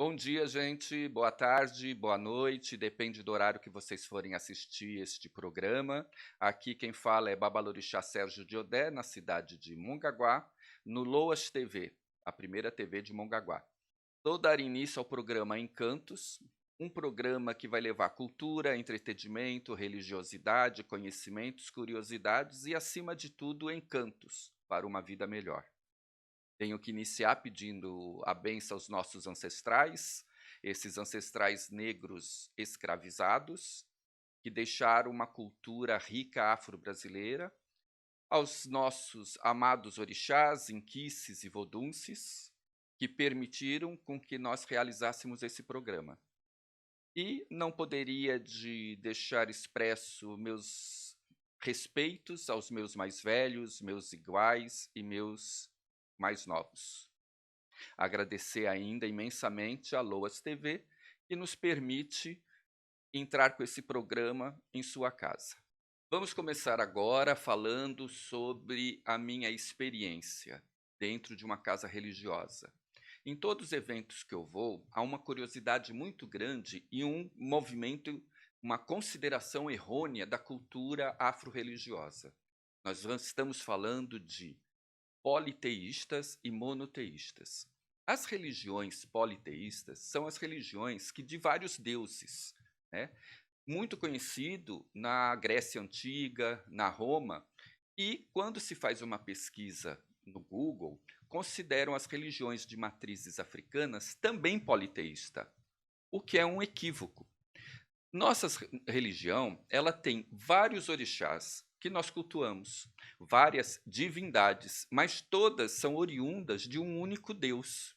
Bom dia, gente. Boa tarde, boa noite, depende do horário que vocês forem assistir este programa. Aqui quem fala é Babalorixá Sérgio Diodé, na cidade de Mongaguá, no Loas TV, a primeira TV de Mongaguá. Vou dar início ao programa Encantos, um programa que vai levar cultura, entretenimento, religiosidade, conhecimentos, curiosidades e, acima de tudo, encantos para uma vida melhor. Tenho que iniciar pedindo a bênção aos nossos ancestrais, esses ancestrais negros escravizados, que deixaram uma cultura rica afro-brasileira, aos nossos amados orixás, inquices e vodunces, que permitiram com que nós realizássemos esse programa. E não poderia de deixar expresso meus respeitos aos meus mais velhos, meus iguais e meus mais novos. Agradecer ainda imensamente a Loas TV, que nos permite entrar com esse programa em sua casa. Vamos começar agora falando sobre a minha experiência dentro de uma casa religiosa. Em todos os eventos que eu vou, há uma curiosidade muito grande e um movimento, uma consideração errônea da cultura afro-religiosa. Nós estamos falando de politeístas e monoteístas. As religiões politeístas são as religiões que de vários deuses, né? Muito conhecido na Grécia Antiga, na Roma, e quando se faz uma pesquisa no Google, consideram as religiões de matrizes africanas também politeísta, o que é um equívoco. Nossa religião, ela tem vários orixás que nós cultuamos, várias divindades, mas todas são oriundas de um único Deus,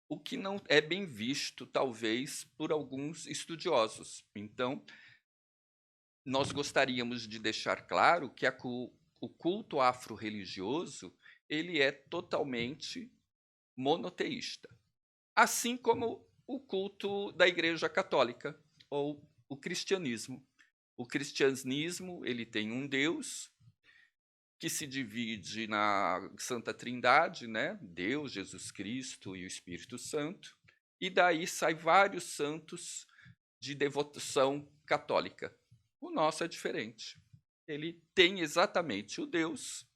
o que não é bem visto, talvez, por alguns estudiosos. Então, nós gostaríamos de deixar claro que o culto afro-religioso ele é totalmente monoteísta, assim como o culto da Igreja Católica ou o cristianismo. O cristianismo ele tem um Deus que se divide na Santa Trindade, né? Deus, Jesus Cristo e o Espírito Santo, e daí sai vários santos de devoção católica. O nosso é diferente. Ele tem exatamente o Deus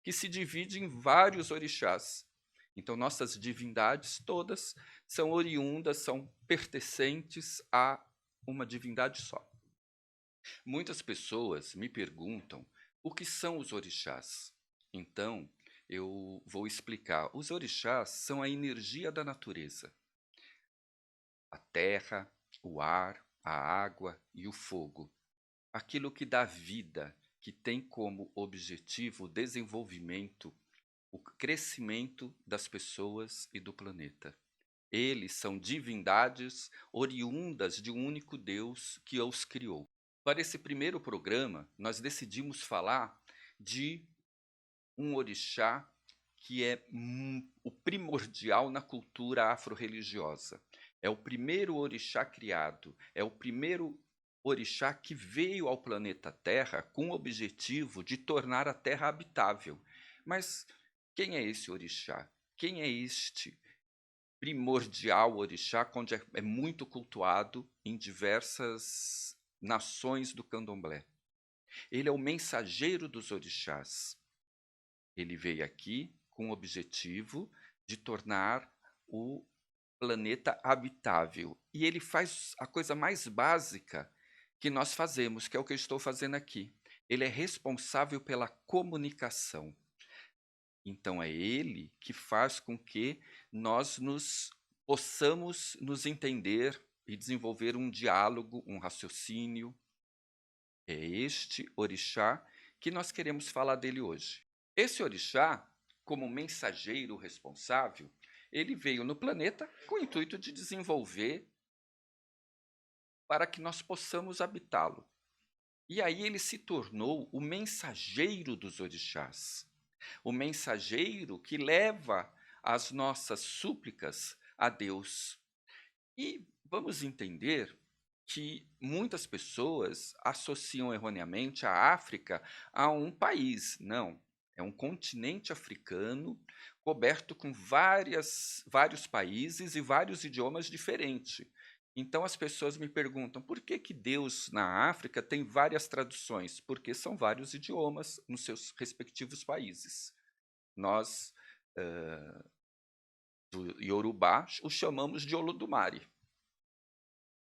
que se divide em vários orixás. Então, nossas divindades todas são oriundas, são pertencentes a uma divindade só. Muitas pessoas me perguntam o que são os orixás. Então, eu vou explicar. Os orixás são a energia da natureza. A terra, o ar, a água e o fogo. Aquilo que dá vida, que tem como objetivo o desenvolvimento, o crescimento das pessoas e do planeta. Eles são divindades oriundas de um único Deus que os criou. Para esse primeiro programa, nós decidimos falar de um orixá que é o primordial na cultura afro-religiosa. É o primeiro orixá criado, é o primeiro orixá que veio ao planeta Terra com o objetivo de tornar a Terra habitável. Mas quem é esse orixá? Quem é este primordial orixá, onde é muito cultuado em diversas nações do candomblé? Ele é o mensageiro dos orixás. Ele veio aqui com o objetivo de tornar o planeta habitável. E ele faz a coisa mais básica que nós fazemos, que é o que eu estou fazendo aqui. Ele é responsável pela comunicação. Então é ele que faz com que nós possamos nos entender e desenvolver um diálogo, um raciocínio. É este orixá que nós queremos falar dele hoje. Esse orixá, como mensageiro responsável, ele veio no planeta com o intuito de desenvolver para que nós possamos habitá-lo. E aí ele se tornou o mensageiro dos orixás, o mensageiro que leva as nossas súplicas a Deus. E vamos entender que muitas pessoas associam erroneamente a África a um país. Não, é um continente africano coberto com vários países e vários idiomas diferentes. Então as pessoas me perguntam: "Por que que Deus na África tem várias traduções?" Porque são vários idiomas nos seus respectivos países. Nós, do Iorubá, o chamamos de Olodumare.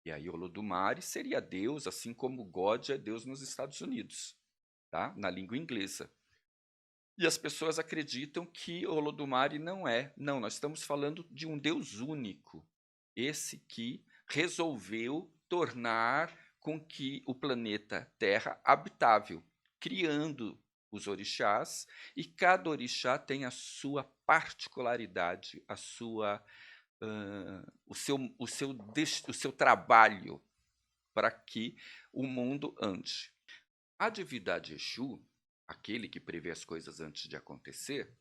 E aí Olodumare seria Deus, assim como God é Deus nos Estados Unidos, tá, na língua inglesa. E as pessoas acreditam que Olodumare não é. Não, nós estamos falando de um Deus único, esse que resolveu tornar com que o planeta Terra habitável, criando os orixás, e cada orixá tem a sua particularidade, a sua, o seu trabalho para que o mundo ande. A divindade Exu, aquele que prevê as coisas antes de acontecer,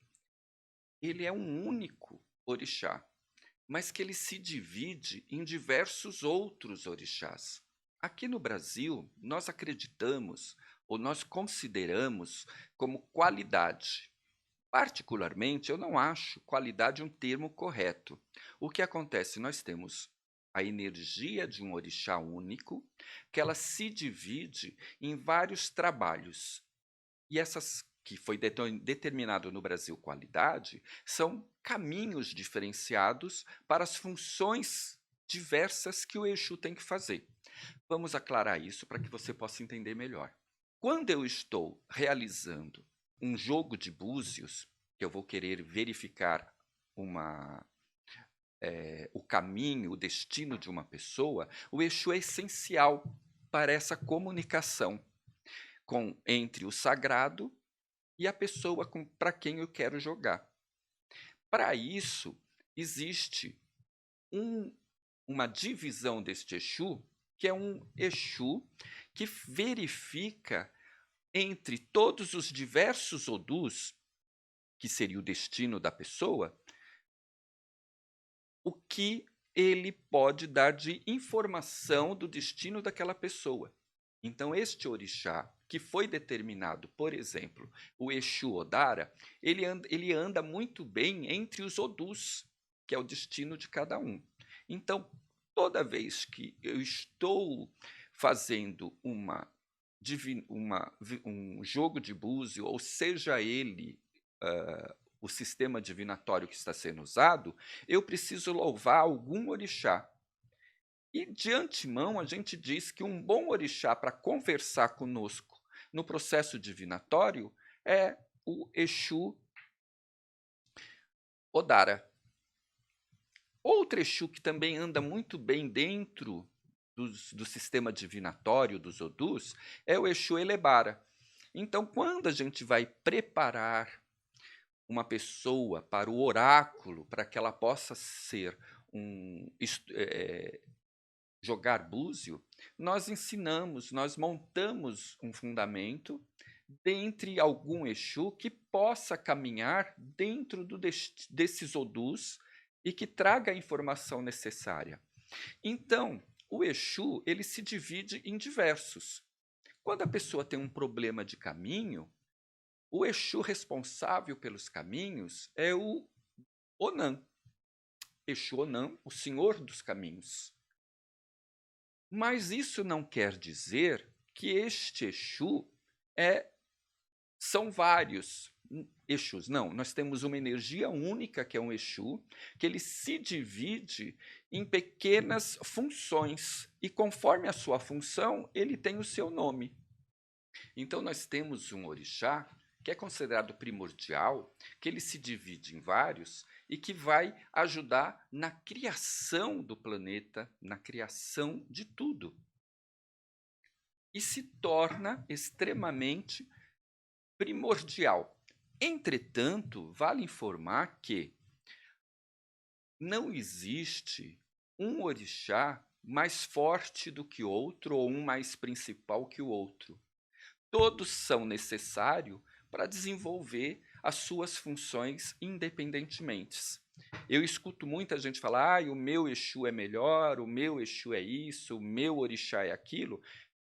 ele é um único orixá, mas que ele se divide em diversos outros orixás. Aqui no Brasil, nós acreditamos ou nós consideramos como qualidade. Particularmente, eu não acho qualidade um termo correto. O que acontece? Nós temos a energia de um orixá único, que ela se divide em vários trabalhos. E essas que foi determinado no Brasil qualidade, são caminhos diferenciados para as funções diversas que o Exu tem que fazer. Vamos aclarar isso para que você possa entender melhor. Quando eu estou realizando um jogo de búzios, que eu vou querer verificar o caminho, o destino de uma pessoa, o Exu é essencial para essa comunicação entre o sagrado e a pessoa para quem eu quero jogar. Para isso, existe uma divisão deste Exu, que é um Exu que verifica entre todos os diversos Odus, que seria o destino da pessoa, o que ele pode dar de informação do destino daquela pessoa. Então, este orixá, que foi determinado, por exemplo, o Exu Odara, ele anda muito bem entre os Odus, que é o destino de cada um. Então, toda vez que eu estou fazendo um jogo de búzio, ou seja ele o sistema divinatório que está sendo usado, eu preciso louvar algum orixá. E de antemão a gente diz que um bom orixá para conversar conosco no processo divinatório é o Exu Odara. Outro Exu que também anda muito bem dentro do sistema divinatório dos Odus é o Exu Elebara. Então, quando a gente vai preparar uma pessoa para o oráculo, para que ela possa ser jogar búzio, nós ensinamos, nós montamos um fundamento dentre algum Exu que possa caminhar dentro desses Odus e que traga a informação necessária. Então, o Exu ele se divide em diversos. Quando a pessoa tem um problema de caminho, o Exu responsável pelos caminhos é o Onã. Exu Onã, o Senhor dos Caminhos. Mas isso não quer dizer que este Exu são vários Exus. Não, nós temos uma energia única, que é um Exu, que ele se divide em pequenas funções, e conforme a sua função, ele tem o seu nome. Então, nós temos um orixá, que é considerado primordial, que ele se divide em vários, e que vai ajudar na criação do planeta, na criação de tudo. E se torna extremamente primordial. Entretanto, vale informar que não existe um orixá mais forte do que outro ou um mais principal que o outro. Todos são necessários para desenvolver as suas funções independentemente. Eu escuto muita gente falar: o meu Exu é melhor, o meu Exu é isso, o meu orixá é aquilo,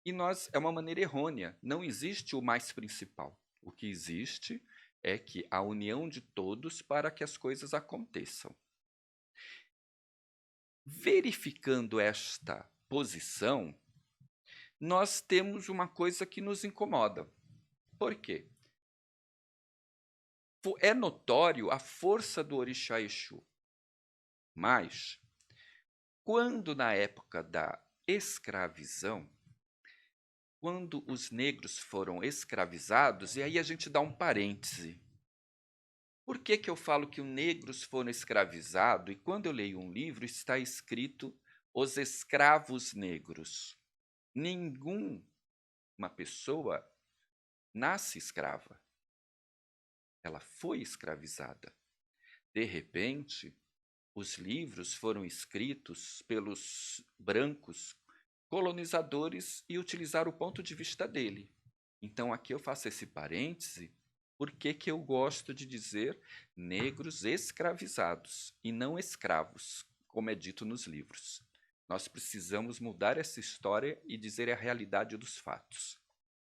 e é uma maneira errônea. Não existe o mais principal. O que existe é que a união de todos para que as coisas aconteçam. Verificando esta posição, nós temos uma coisa que nos incomoda. Por quê? É notório a força do orixá Exu, mas quando na época da escravização, quando os negros foram escravizados, e aí a gente dá um parêntese. Por que que eu falo que os negros foram escravizados e quando eu leio um livro está escrito os escravos negros? Nenhuma pessoa nasce escrava. Ela foi escravizada. De repente, os livros foram escritos pelos brancos colonizadores e utilizaram o ponto de vista dele. Então, aqui eu faço esse parêntese, porque que eu gosto de dizer negros escravizados e não escravos, como é dito nos livros. Nós precisamos mudar essa história e dizer a realidade dos fatos.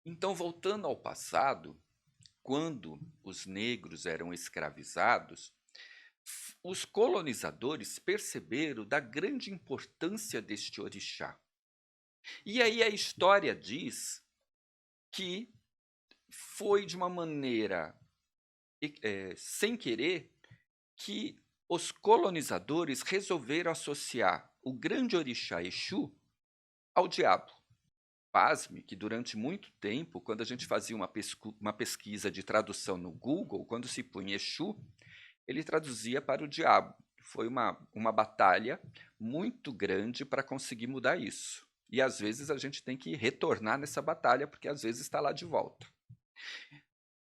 Então, voltando ao passado, quando os negros eram escravizados, os colonizadores perceberam da grande importância deste orixá. E aí a história diz que foi de uma maneira sem querer que os colonizadores resolveram associar o grande orixá Exu ao diabo. Pasme que durante muito tempo, quando a gente fazia uma pesquisa de tradução no Google, quando se punha Exu, ele traduzia para o diabo. Foi uma batalha muito grande para conseguir mudar isso. E às vezes a gente tem que retornar nessa batalha, porque às vezes está lá de volta.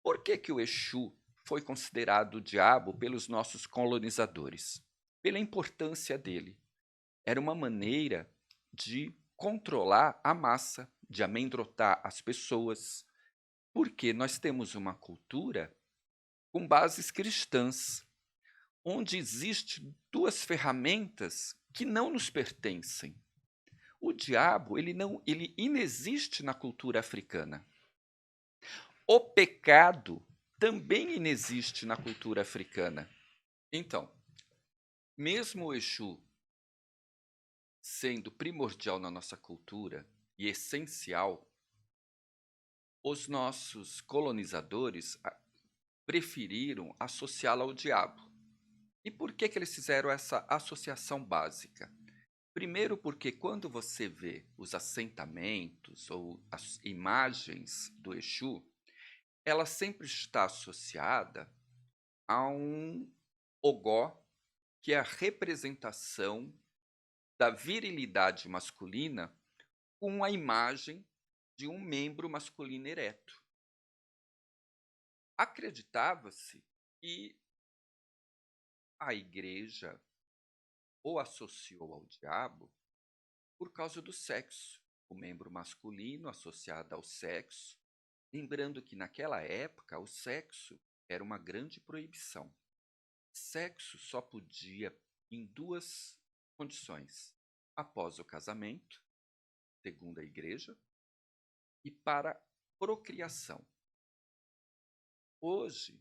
Por que que o Exu foi considerado o diabo pelos nossos colonizadores? Pela importância dele. Era uma maneira de controlar a massa, de amedrontar as pessoas, porque nós temos uma cultura com bases cristãs, onde existem duas ferramentas que não nos pertencem. O diabo, ele inexiste na cultura africana. O pecado também inexiste na cultura africana. Então, mesmo o Exu sendo primordial na nossa cultura e essencial, os nossos colonizadores preferiram associá-lo ao diabo. E por que que eles fizeram essa associação básica? Primeiro porque quando você vê os assentamentos ou as imagens do Exu, ela sempre está associada a um ogó, que é a representação da virilidade masculina com a imagem de um membro masculino ereto. Acreditava-se que a igreja o associou ao diabo por causa do sexo, o membro masculino associado ao sexo, lembrando que naquela época o sexo era uma grande proibição. Sexo só podia em duas condições: após o casamento, segundo a igreja, e para procriação. Hoje,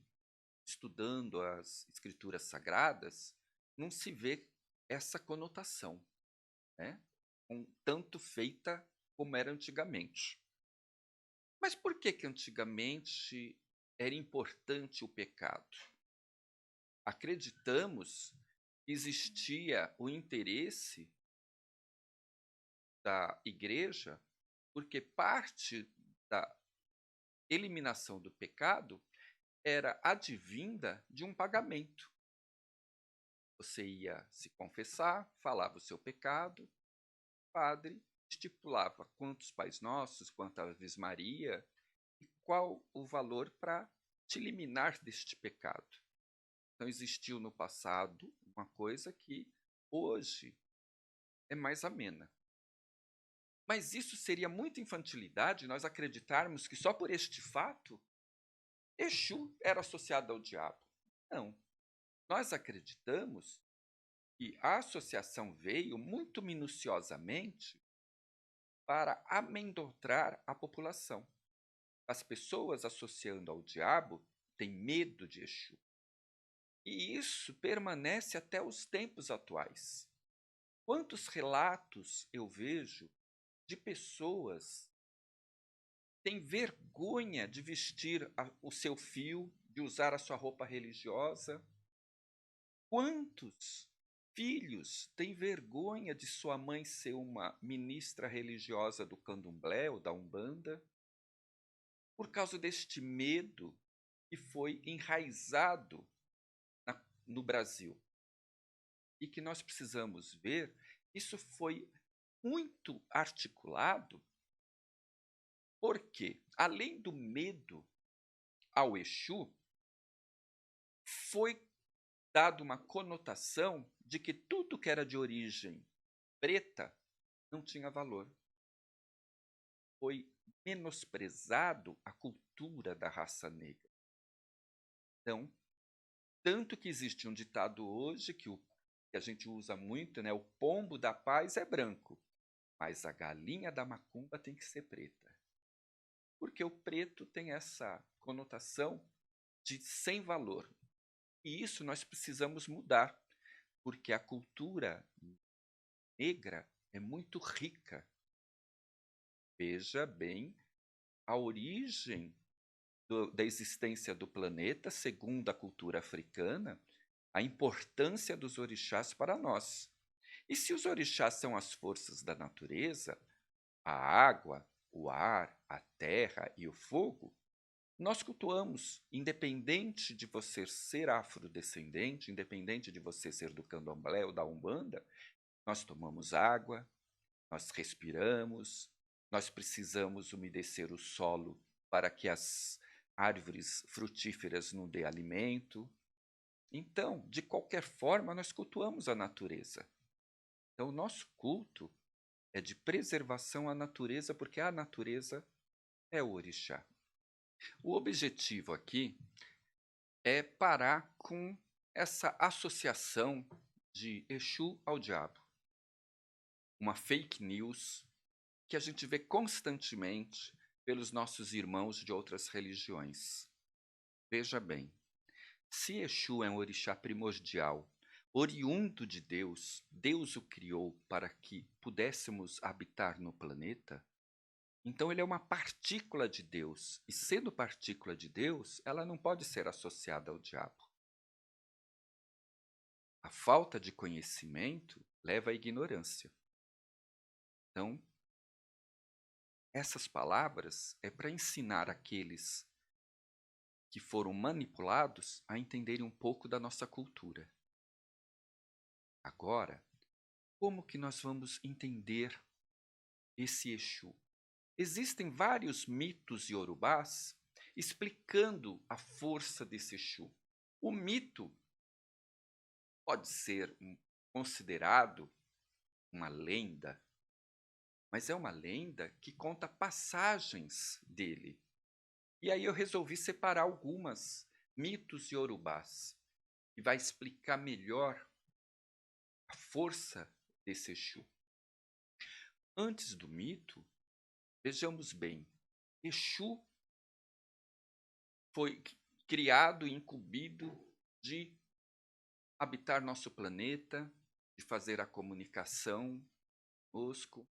estudando as escrituras sagradas, não se vê essa conotação, né? Tanto feita como era antigamente. Mas por que que antigamente era importante o pecado? Acreditamos que existia o interesse da igreja, porque parte da eliminação do pecado era advinda de um pagamento. Você ia se confessar, falava o seu pecado, o padre estipulava quantos Pais Nossos, quantas Aves Maria e qual o valor para te eliminar deste pecado. Então existiu no passado uma coisa que hoje é mais amena. Mas isso seria muita infantilidade nós acreditarmos que só por este fato Exu era associado ao diabo. Não. Nós acreditamos que a associação veio muito minuciosamente para amedrontar a população. As pessoas associando ao diabo tem medo de Exu. E isso permanece até os tempos atuais. Quantos relatos eu vejo de pessoas que têm vergonha de vestir o seu fio, de usar a sua roupa religiosa? Quantos filhos têm vergonha de sua mãe ser uma ministra religiosa do candomblé ou da umbanda? Por causa deste medo que foi enraizado no Brasil. E que nós precisamos ver, isso foi muito articulado, porque, além do medo ao Exu, foi dado uma conotação de que tudo que era de origem preta não tinha valor. Foi menosprezado a cultura da raça negra. Então, tanto que existe um ditado hoje que a gente usa muito, né? O pombo da paz é branco, mas a galinha da macumba tem que ser preta. Porque o preto tem essa conotação de sem valor. E isso nós precisamos mudar, porque a cultura negra é muito rica. Veja bem a origem da existência do planeta, segundo a cultura africana, a importância dos orixás para nós. E se os orixás são as forças da natureza, a água, o ar, a terra e o fogo, nós cultuamos, independente de você ser afrodescendente, independente de você ser do candomblé ou da umbanda, nós tomamos água, nós respiramos, nós precisamos umedecer o solo para que as árvores frutíferas nos dê alimento. Então, de qualquer forma, nós cultuamos a natureza. Então, o nosso culto é de preservação à natureza, porque a natureza é o orixá. O objetivo aqui é parar com essa associação de Exu ao diabo. Uma fake news que a gente vê constantemente pelos nossos irmãos de outras religiões. Veja bem, se Exu é um orixá primordial, oriundo de Deus, Deus o criou para que pudéssemos habitar no planeta, então ele é uma partícula de Deus, e sendo partícula de Deus, ela não pode ser associada ao diabo. A falta de conhecimento leva à ignorância. Então, essas palavras é para ensinar aqueles que foram manipulados a entenderem um pouco da nossa cultura. Agora, como que nós vamos entender esse Exu? Existem vários mitos iorubás explicando a força desse Exu. O mito pode ser considerado uma lenda, mas é uma lenda que conta passagens dele. E aí eu resolvi separar algumas mitos iorubás, que vai explicar melhor a força desse Exu. Antes do mito, vejamos bem, Exu foi criado e incumbido de habitar nosso planeta, de fazer a comunicação conosco,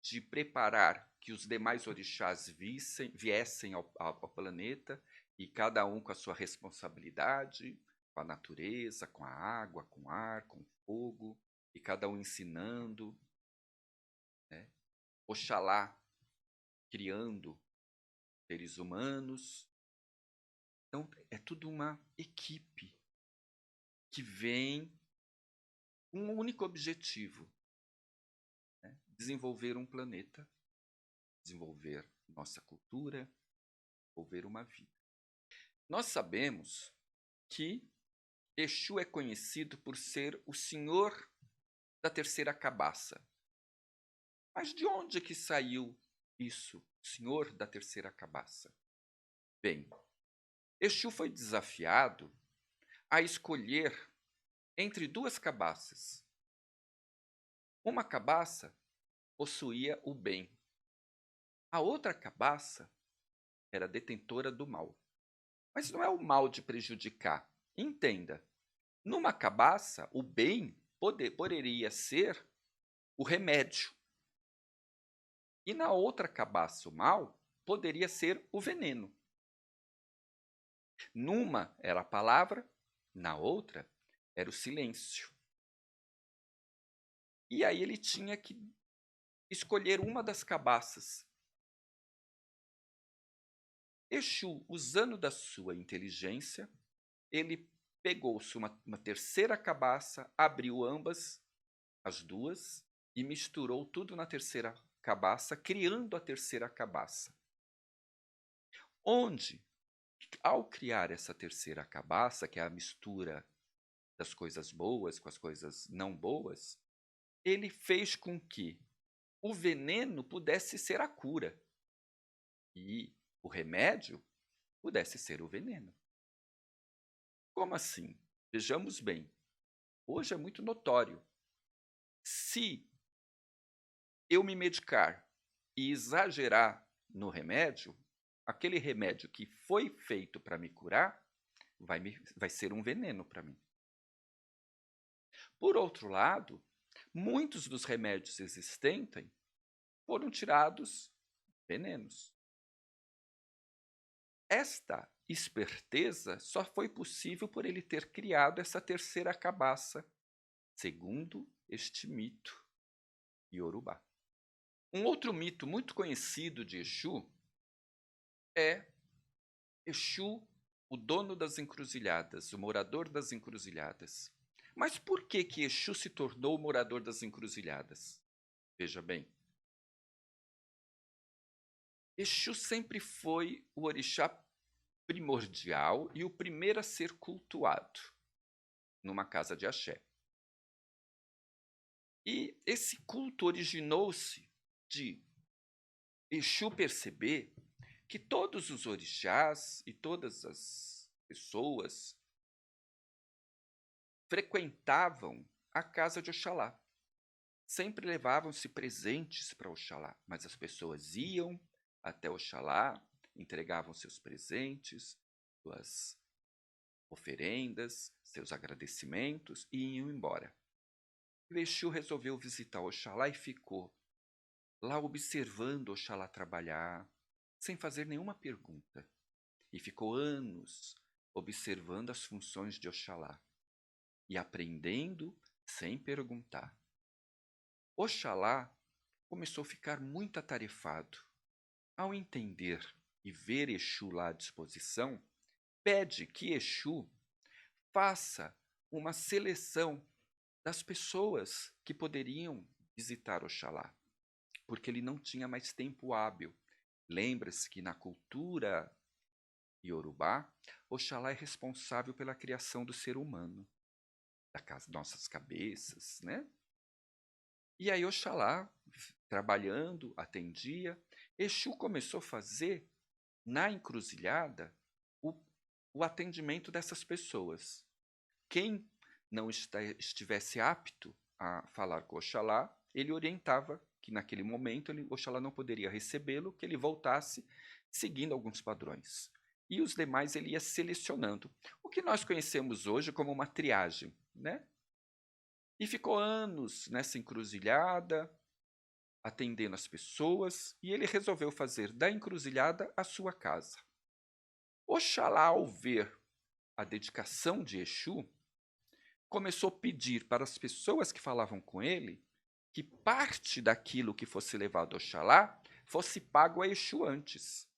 de preparar que os demais orixás viessem ao planeta, e cada um com a sua responsabilidade, com a natureza, com a água, com o ar, com o fogo, e cada um ensinando, né? Oxalá criando seres humanos. Então, é tudo uma equipe que vem com um único objetivo, né? Desenvolver um planeta, desenvolver nossa cultura, desenvolver uma vida. Nós sabemos que Exu é conhecido por ser o senhor da terceira cabaça. Mas de onde que saiu isso, senhor da terceira cabaça? Bem, Exu foi desafiado a escolher entre duas cabaças. Uma cabaça possuía o bem. A outra cabaça era detentora do mal. Mas não é o mal de prejudicar. Entenda, numa cabaça, o bem poderia ser o remédio. E na outra cabaça, o mal poderia ser o veneno. Numa era a palavra, na outra era o silêncio. E aí ele tinha que escolher uma das cabaças. Exu, usando da sua inteligência, ele pegou-se uma terceira cabaça, abriu ambas, as duas, e misturou tudo na terceira cabaça, criando a terceira cabaça. Onde, ao criar essa terceira cabaça, que é a mistura das coisas boas com as coisas não boas, ele fez com que o veneno pudesse ser a cura e o remédio pudesse ser o veneno. Como assim? Vejamos bem. Hoje é muito notório. Se eu me medicar e exagerar no remédio, aquele remédio que foi feito para me curar vai ser um veneno para mim. Por outro lado, muitos dos remédios existentes foram tirados venenos. Esta esperteza só foi possível por ele ter criado essa terceira cabaça, segundo este mito iorubá. Um outro mito muito conhecido de Exu é Exu, o dono das encruzilhadas, o morador das encruzilhadas. Mas por que Exu se tornou o morador das encruzilhadas? Veja bem. Exu sempre foi o orixá primordial e o primeiro a ser cultuado numa casa de axé. E esse culto originou-se de Exu perceber que todos os orixás e todas as pessoas frequentavam a casa de Oxalá. Sempre levavam-se presentes para Oxalá, mas as pessoas iam até Oxalá, entregavam seus presentes, suas oferendas, seus agradecimentos e iam embora. O Exu resolveu visitar Oxalá e ficou lá observando Oxalá trabalhar, sem fazer nenhuma pergunta. E ficou anos observando as funções de Oxalá e aprendendo sem perguntar. Oxalá começou a ficar muito atarefado. Ao entender e ver Exu lá à disposição, pede que Exu faça uma seleção das pessoas que poderiam visitar Oxalá, porque ele não tinha mais tempo hábil. Lembra-se que na cultura iorubá, Oxalá é responsável pela criação do ser humano, das nossas cabeças, né? E aí Oxalá, trabalhando, atendia. Exu começou a fazer, na encruzilhada, o atendimento dessas pessoas. Quem não estivesse apto a falar com Oxalá, ele orientava que naquele momento Oxalá não poderia recebê-lo, que ele voltasse seguindo alguns padrões. E os demais ele ia selecionando. O que nós conhecemos hoje como uma triagem, né? E ficou anos nessa encruzilhada, atendendo as pessoas, e ele resolveu fazer da encruzilhada a sua casa. Oxalá, ao ver a dedicação de Exu, começou a pedir para as pessoas que falavam com ele que parte daquilo que fosse levado a Oxalá fosse pago a Exu antes,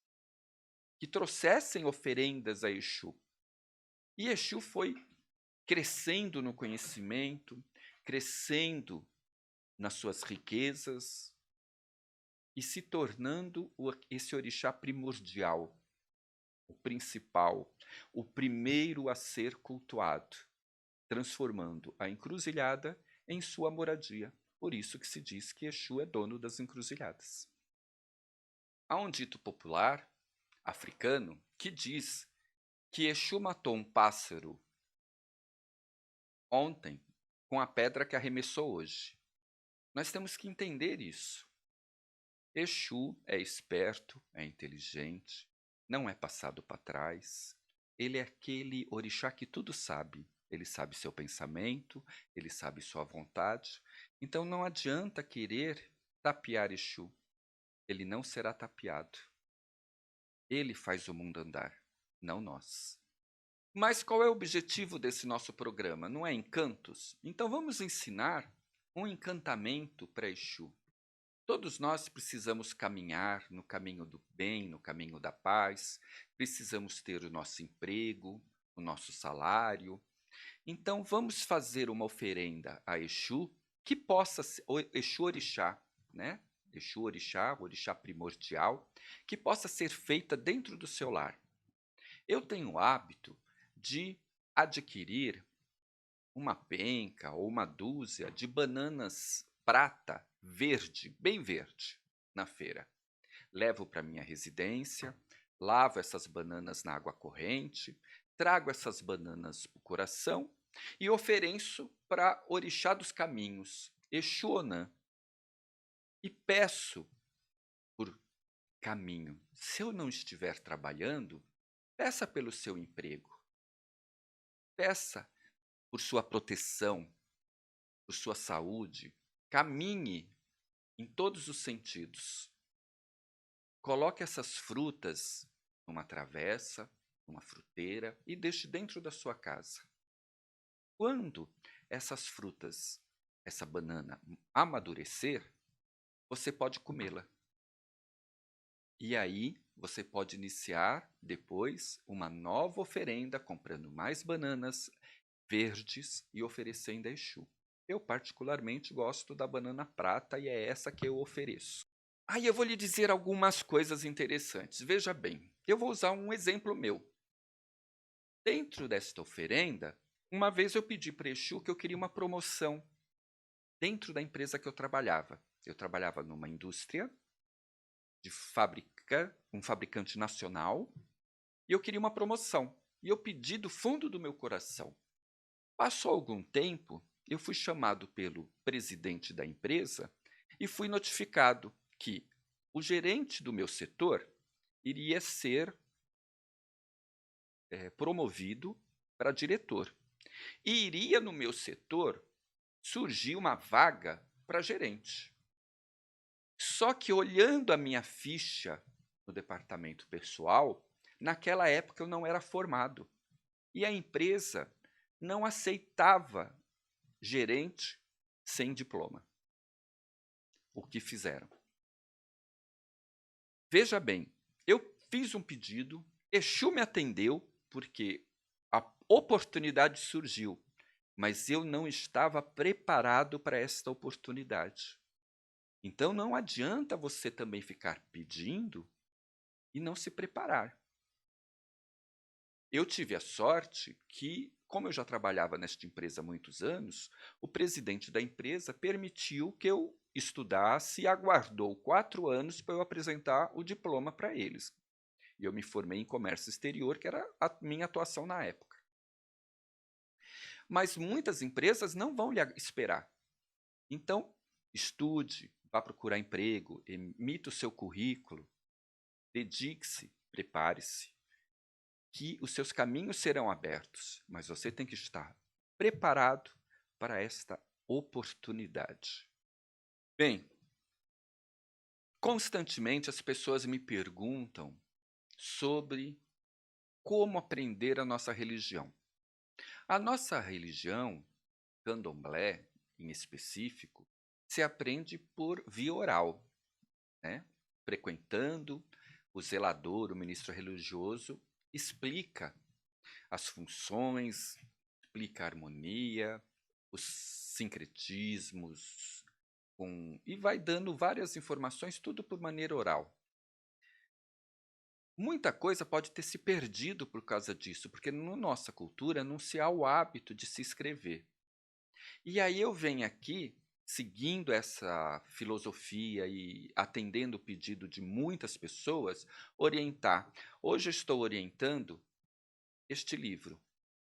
que trouxessem oferendas a Exu. E Exu foi crescendo no conhecimento, crescendo nas suas riquezas e se tornando esse orixá primordial, o principal, o primeiro a ser cultuado, transformando a encruzilhada em sua moradia. Por isso que se diz que Exu é dono das encruzilhadas. Há um dito popular africano que diz que Exu matou um pássaro ontem com a pedra que arremessou hoje. Nós temos que entender isso. Exu é esperto, é inteligente, não é passado para trás. ele é aquele orixá que tudo sabe. Ele sabe seu pensamento, ele sabe sua vontade. Então não adianta querer tapear Exu. Ele não será tapeado. Ele faz o mundo andar, não nós. Mas qual é o objetivo desse nosso programa? Não é encantos? Então vamos ensinar um encantamento para Exu. Todos nós precisamos caminhar no caminho do bem, no caminho da paz, precisamos ter o nosso emprego, o nosso salário. Então vamos fazer uma oferenda a Exu que possa ser, Exu Orixá, né? Exu Orixá, Orixá primordial, que possa ser feita dentro do seu lar. Eu tenho o hábito de adquirir uma penca ou uma dúzia de bananas prata verde, bem verde, na feira. Levo para minha residência, lavo essas bananas na água corrente, trago essas bananas para o coração e ofereço para Orixá dos Caminhos, Exu Onã, e peço por caminho. Se eu não estiver trabalhando, peça pelo seu emprego, peça por sua proteção, por sua saúde, caminhe em todos os sentidos. Coloque essas frutas numa travessa, numa fruteira e deixe dentro da sua casa. Quando essas frutas, essa banana amadurecer, você pode comê-la. E aí você pode iniciar depois uma nova oferenda, comprando mais bananas verdes e oferecendo a Exu. Eu particularmente gosto da banana prata e é essa que eu ofereço. Aí eu vou lhe dizer algumas coisas interessantes. Veja bem, eu vou usar um exemplo meu. Dentro desta oferenda, uma vez eu pedi para Exu que eu queria uma promoção dentro da empresa que eu trabalhava. Eu trabalhava numa indústria de um fabricante nacional, e eu queria uma promoção. E eu pedi do fundo do meu coração. Passou algum tempo, eu fui chamado pelo presidente da empresa e fui notificado que o gerente do meu setor iria ser promovido para diretor. E iria no meu setor surgir uma vaga para gerente. Só que olhando a minha ficha no departamento pessoal, naquela época eu não era formado. E a empresa não aceitava gerente sem diploma. O que fizeram? Veja bem, eu fiz um pedido, Exu me atendeu, porque a oportunidade surgiu, mas eu não estava preparado para esta oportunidade. Então não adianta você também ficar pedindo e não se preparar. Eu tive a sorte que, como eu já trabalhava nesta empresa há muitos anos, o presidente da empresa permitiu que eu estudasse e aguardou 4 anos para eu apresentar o diploma para eles. E eu me formei em comércio exterior, que era a minha atuação na época. Mas muitas empresas não vão lhe esperar. Então, estude, vá procurar emprego, emita o seu currículo, dedique-se, prepare-se, que os seus caminhos serão abertos, mas você tem que estar preparado para esta oportunidade. Bem, constantemente as pessoas me perguntam sobre como aprender a nossa religião. A nossa religião, candomblé em específico, se aprende por via oral, né? Frequentando, o zelador, o ministro religioso, explica as funções, explica a harmonia, os sincretismos, e vai dando várias informações, tudo por maneira oral. Muita coisa pode ter se perdido por causa disso, porque na nossa cultura não se há o hábito de se escrever. E aí eu venho aqui, seguindo essa filosofia e atendendo o pedido de muitas pessoas, orientar. Hoje eu estou orientando este livro,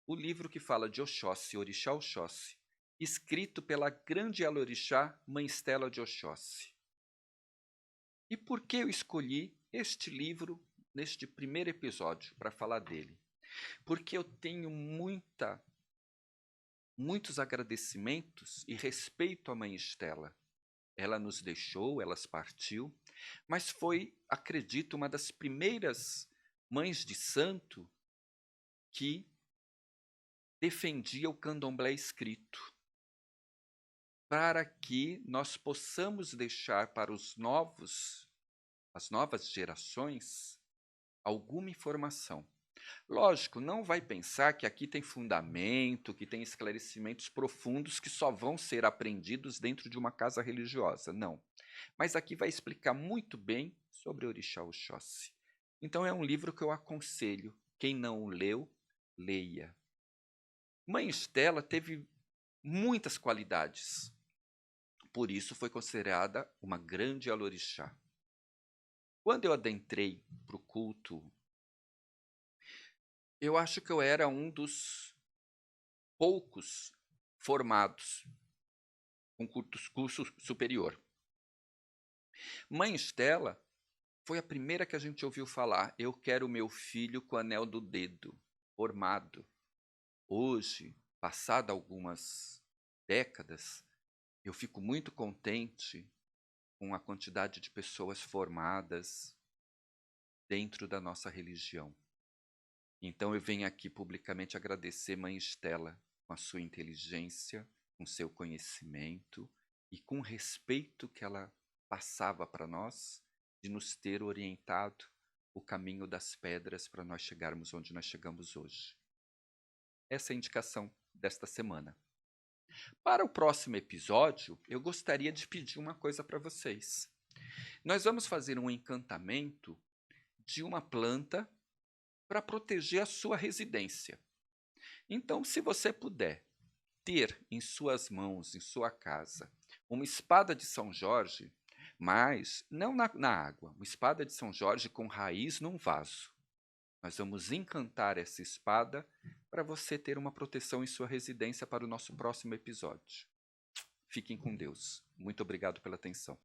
o livro que fala de Oxóssi, Orixá Oxóssi, escrito pela grande Elorixá, Mãe Estela de Oxóssi. E por que eu escolhi este livro neste primeiro episódio para falar dele? porque eu tenho muitos agradecimentos e respeito à mãe Estela. Ela nos deixou, ela partiu, mas foi, acredito, uma das primeiras mães de santo que defendia o candomblé escrito, para que nós possamos deixar para as novas gerações, alguma informação. Lógico, não vai pensar que aqui tem fundamento, que tem esclarecimentos profundos que só vão ser aprendidos dentro de uma casa religiosa, não. Mas aqui vai explicar muito bem sobre Orixá Oxóssi. Então é um livro que eu aconselho, quem não o leu, leia. Mãe Estela teve muitas qualidades, por isso foi considerada uma grande alorixá. Quando eu adentrei para o culto, eu acho que eu era um dos poucos formados com curso superior. Mãe Estela foi a primeira que a gente ouviu falar: eu quero meu filho com anel do dedo, formado. Hoje, passado algumas décadas, eu fico muito contente com a quantidade de pessoas formadas dentro da nossa religião. Então eu venho aqui publicamente agradecer Mãe Estela com a sua inteligência, com seu conhecimento e com o respeito que ela passava para nós, de nos ter orientado o caminho das pedras para nós chegarmos onde nós chegamos hoje. Essa é a indicação desta semana. Para o próximo episódio, eu gostaria de pedir uma coisa para vocês. Nós vamos fazer um encantamento de uma planta para proteger a sua residência. Então, se você puder ter em suas mãos, em sua casa, uma espada de São Jorge, mas não na água, uma espada de São Jorge com raiz num vaso. Nós vamos encantar essa espada para você ter uma proteção em sua residência para o nosso próximo episódio. Fiquem com Deus. Muito obrigado pela atenção.